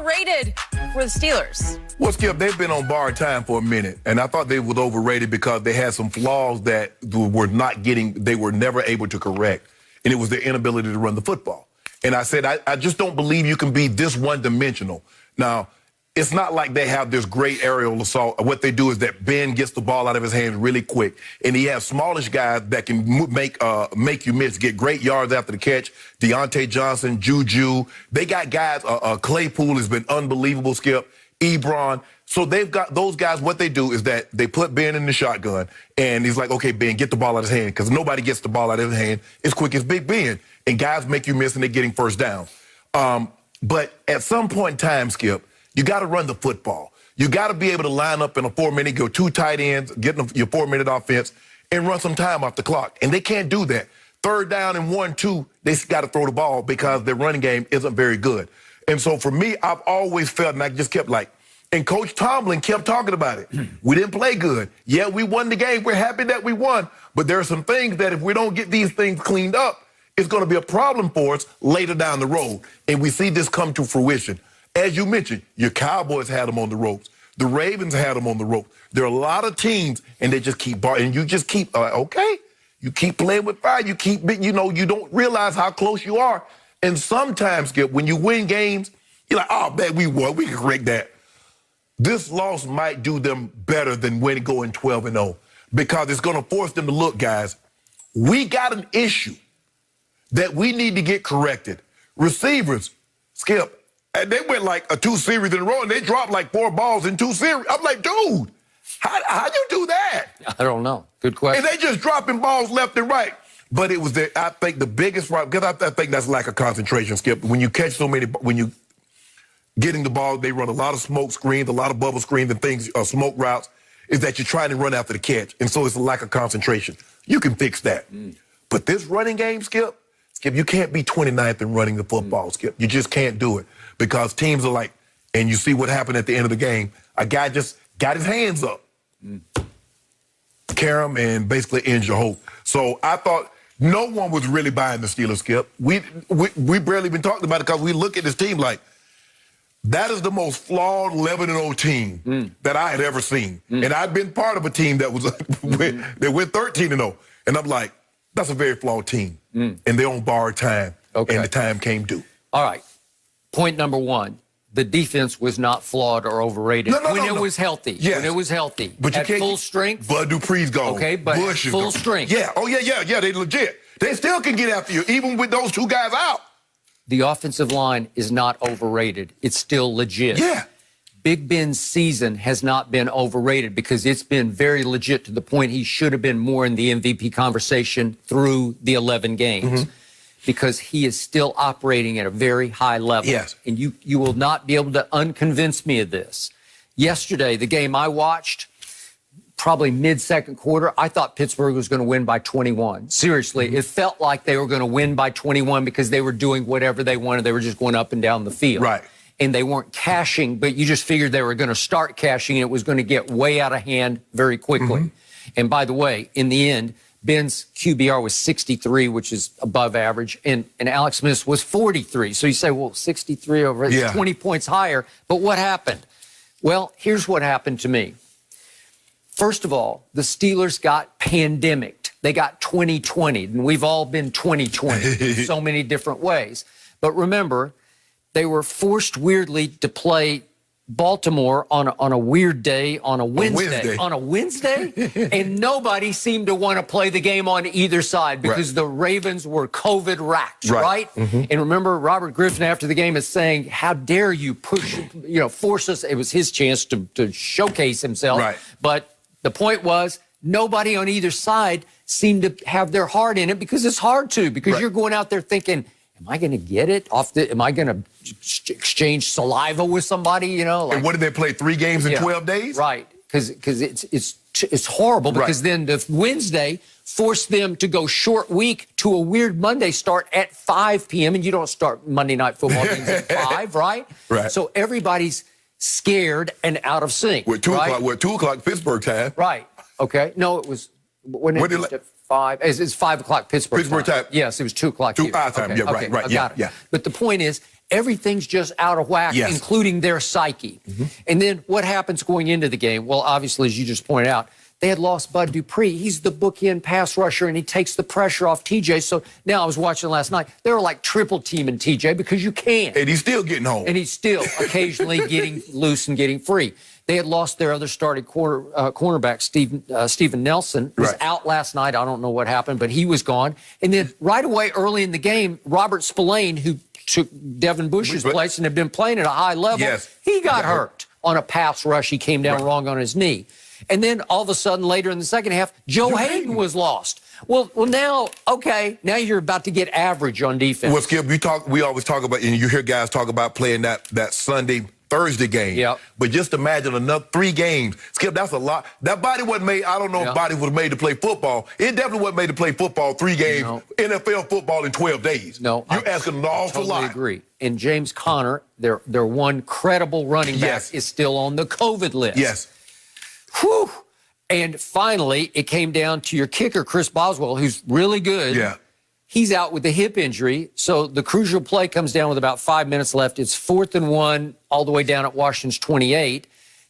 overrated were the Steelers? Well, Skip, they've been on borrowed time for a minute, and I thought they were overrated because they had some flaws that they were never able to correct, and it was their inability to run the football. And I said, I just don't believe you can be this one-dimensional. Now, it's not like they have this great aerial assault. What they do is that Ben gets the ball out of his hands really quick, and he has smallish guys that can make you miss, get great yards after the catch. Deontay Johnson, Juju. They got guys, Claypool has been unbelievable, Skip, Ebron. So they've got those guys, what they do is that they put Ben in the shotgun, and he's like, okay, Ben, get the ball out of his hand, because nobody gets the ball out of his hand as quick as Big Ben. And guys make you miss, and they're getting first down. But at some point in time, Skip, you got to run the football. You got to be able to line up in a 4-minute, go 2 tight ends, get your 4-minute offense, and run some time off the clock. And they can't do that. 3rd down and 1-2, they got to throw the ball because their running game isn't very good. And so for me, I've always felt, and I just kept and Coach Tomlin kept talking about it. We didn't play good. Yeah, we won the game. We're happy that we won. But there are some things that if we don't get these things cleaned up, it's going to be a problem for us later down the road. And we see this come to fruition. As you mentioned, your Cowboys had them on the ropes. The Ravens had them on the ropes. There are a lot of teams, and they just keep and you just keep, okay, you keep playing with fire. You keep, you don't realize how close you are. And sometimes, Skip, when you win games, you're like, oh, man, we won. We can correct that. This loss might do them better than going 12-0 because it's going to force them to look, guys, we got an issue that we need to get corrected. Receivers, Skip, and they went a 2 series in a row, and they dropped 4 balls in 2 series. I'm like, dude, how you do that? I don't know. Good question. And they just dropping balls left and right. But it was, I think, the biggest problem, because I think that's lack of concentration, Skip. When you catch so many, when you getting the ball, they run a lot of smoke screens, a lot of bubble screens and things, smoke routes, is that you're trying to run after the catch. And so it's a lack of concentration. You can fix that. But this running game, Skip, you can't be 29th in running the football, Skip. You just can't do it. Because teams are and you see what happened at the end of the game. A guy just got his hands up, carry him, and basically ends your hope. So I thought no one was really buying the Steelers, Skip. We barely been talking about it because we look at this team that is the most flawed 11-0 team that I had ever seen. And I've been part of a team that was they went 13-0. And I'm like, that's a very flawed team. And they're on borrowed time. Okay. And the time came due. All right. Point number 1, the defense was not flawed or overrated when it was healthy. Yes. When it was healthy. But at full strength. Bud Dupree's gone. Okay, but Bush is full gone. strength. Yeah. Oh, yeah. They legit. They still can get after you, even with those 2 guys out. The offensive line is not overrated. It's still legit. Yeah. Big Ben's season has not been overrated because it's been very legit to the point he should have been more in the MVP conversation through the 11 games. Because he is still operating at a very high level. Yes. And you will not be able to unconvince me of this. Yesterday, the game I watched, probably mid-second quarter, I thought Pittsburgh was going to win by 21. Seriously, it felt like they were going to win by 21 because they were doing whatever they wanted. They were just going up and down the field. Right. And they weren't cashing, but you just figured they were going to start cashing, and it was going to get way out of hand very quickly. And by the way, in the end, Ben's QBR was 63, which is above average, and Alex Smith's was 43. So you say, well, 63 over, it's 20 points higher. But what happened? Well, here's what happened to me. First of all, the Steelers got pandemicked. They got 2020, and we've all been 2020 in so many different ways. But remember, they were forced weirdly to play Baltimore on a weird day on a Wednesday. On a Wednesday? And nobody seemed to want to play the game on either side because the Ravens were COVID-racked, right? And remember, Robert Griffin after the game is saying, how dare you force us. It was his chance to showcase himself. Right. But the point was, nobody on either side seemed to have their heart in it because it's hard to, because you're going out there thinking, am I going to get it off am I going to exchange saliva with somebody, And what did they play, 3 games in 12 days? Right, because it's horrible because then the Wednesday forced them to go short week to a weird Monday start at 5 p.m. and you don't start Monday Night Football games at 5, right? Right. So everybody's scared and out of sync. We're 2 o'clock. We're 2 o'clock Pittsburgh time. Right. Okay. No, it was at 5. It's 5 o'clock Pittsburgh time. Yes, it was 2 o'clock. 2 our time. Okay. Yeah, right. I got it. But the point is, everything's just out of whack, Yes. including their psyche. And then what happens going into the game? Well, obviously, as you just pointed out, they had lost Bud Dupree. He's the bookend pass rusher, and he takes the pressure off TJ. So now I was watching last night. They were like triple teaming TJ because you can. And he's still getting home. And he's still occasionally getting loose and getting free. They had lost their other starting cornerback, Steven Nelson, was out last night. I don't know what happened, but he was gone. And then right away, early in the game, Robert Spillane, who took Devin Bush's place and had been playing at a high level, he got hurt on a pass rush. He came down wrong on his knee. And then all of a sudden, later in the second half, Joe Hayden was lost. Well, now, okay, now you're about to get average on defense. Well, Skip, we always talk about, and you hear guys talk about playing that Sunday, Thursday game. Yep. But just imagine another 3 games. Skip, that's a lot. That body wasn't made, I don't know if body was made to play football. It definitely wasn't made to play football 3 games, NFL football in 12 days. No. You're asking an awful lot. I agree. And James Conner, their one credible running back, is still on the COVID list. Yes. Whew. And finally, it came down to your kicker, Chris Boswell, who's really good. Yeah. He's out with a hip injury. So the crucial play comes down with about 5 minutes left. It's 4th and 1 all the way down at Washington's 28.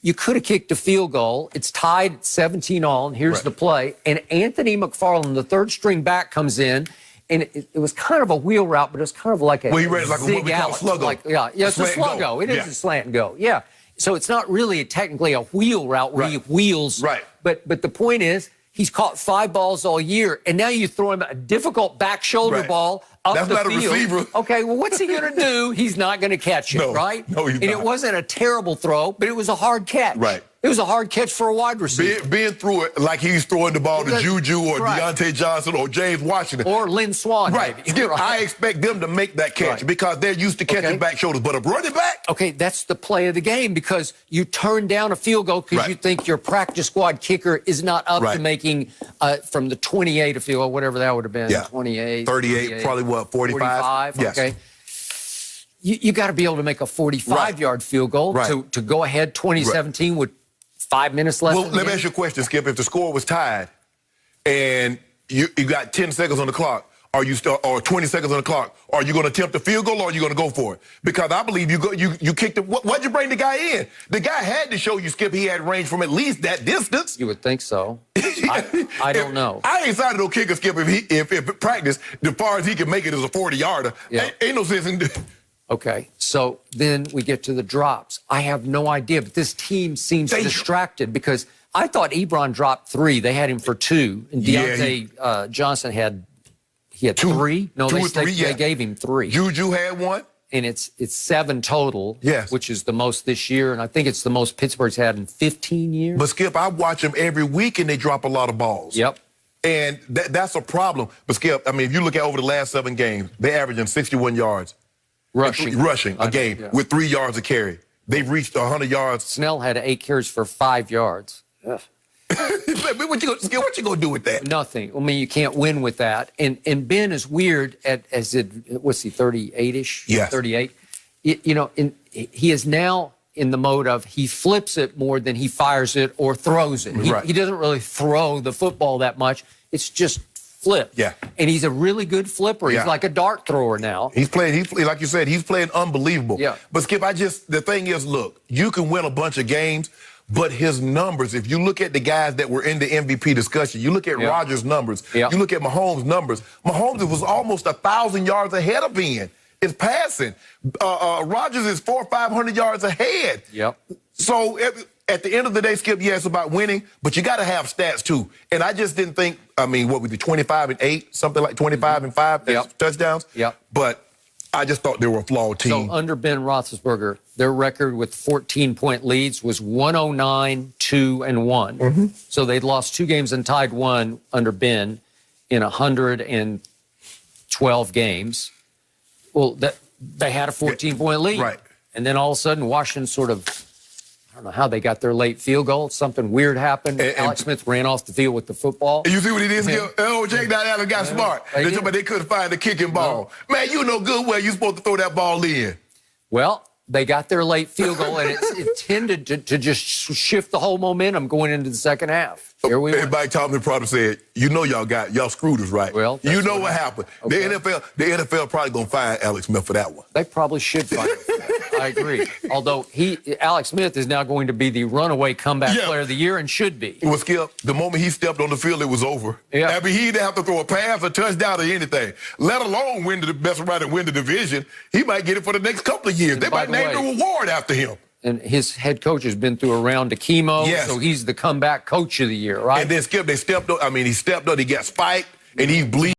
You could have kicked a field goal. It's tied at 17-all, and here's the play. And Anthony McFarland, the third string back, comes in. And it was kind of a wheel route, but it was kind of like a he ran like what we call sluggo. It's a sluggo. It is a slant and go. Yeah. So it's not really technically a wheel route where he wheels. Right. But the point is, he's caught 5 balls all year, and now you throw him a difficult back shoulder ball up the field. That's not a receiver. Okay, well, what's he going to do? He's not going to catch it, right? No, he's not. And it wasn't a terrible throw, but it was a hard catch. Right. It was a hard catch for a wide receiver. Being through it like he's throwing the ball to Juju or Deontay Johnson or James Washington. Or Lynn Swann. Right. Skip, I expect them to make that catch because they're used to catching back shoulders. But a running back? Okay, that's the play of the game because you turn down a field goal because you think your practice squad kicker is not up to making from the 28 a field goal, whatever that would have been. 28. 38, probably what, 45? Yes. Okay. You got to be able to make a 45-yard field goal to go ahead 2017 with 5 minutes left. Well, let me ask you a question, Skip. If the score was tied and you got 10 seconds on the clock, or 20 seconds on the clock, are you going to attempt a field goal or are you going to go for it? Because I believe you kicked it. Why'd you bring the guy in? The guy had to show you, Skip, he had range from at least that distance. You would think so. I don't know. I ain't signed no kicker, Skip, if practice, as far as he can make it as a 40-yarder. Ain't no sense in Okay, so then we get to the drops. I have no idea, but this team seems distracted because I thought Ebron dropped 3. They had him for 2, and Deontay Johnson had 3. No, they gave him 3. Juju had 1. And it's 7 total, yes, which is the most this year, and I think it's the most Pittsburgh's had in 15 years. But, Skip, I watch them every week, and they drop a lot of balls. Yep. And that's a problem. But, Skip, I mean, if you look at over the last 7 games, they're averaging 61 yards. Rushing a game with 3 yards a carry. They've reached 100 yards. Snell had 8 carries for 5 yards. What you gonna do with that? Nothing. I mean, you can't win with that. And Ben is weird what's he, 38-ish? Yes. 38. He is now in the mode of he flips it more than he fires it or throws it. He doesn't really throw the football that much. It's just flip. Yeah. And he's a really good flipper. He's like a dart thrower now. He's playing, like you said, he's playing unbelievable. Yeah. But, Skip, the thing is, look, you can win a bunch of games, but his numbers, if you look at the guys that were in the MVP discussion, you look at Rodgers' numbers, you look at Mahomes' numbers, Mahomes was almost 1,000 yards ahead of Ben. It's passing. Rodgers is 400 or 500 yards ahead. Yep. So at the end of the day, Skip, it's about winning, but you got to have stats too. And I just didn't think, what was it, 25 and 8, something like 25 and 5 touchdowns? Yep. But I just thought they were a flawed team. So under Ben Roethlisberger, their record with 14-point leads was 109, 2, and 1. So they'd lost 2 games and tied 1 under Ben in 112 games. Well, they had a 14-point lead. Right. And then all of a sudden, Washington sort of, I don't know how they got their late field goal. Something weird happened. Alex Smith ran off the field with the football. You see what he did? Jake Allen got smart. They couldn't find the kicking ball. Man, you know good well you're supposed to throw that ball in. Well, they got their late field goal, and it tended to just shift the whole momentum going into the second half. Here we Mike Tomlin probably said, You know y'all screwed us, right? Well, you know what happened. Okay. The NFL probably gonna fire Alex Smith for that one. They probably should fire him for that. I agree. Although Alex Smith is now going to be the runaway comeback player of the year and should be. Well, Skip, the moment he stepped on the field, it was over. Yeah. I mean, he didn't have to throw a pass, a touchdown, or anything, let alone win the best right and win the division. He might get it for the next couple of years. And they might name the award after him. And his head coach has been through a round of chemo, so he's the comeback coach of the year, right? And then Skip, he stepped up, he got spiked, and he's bleeding.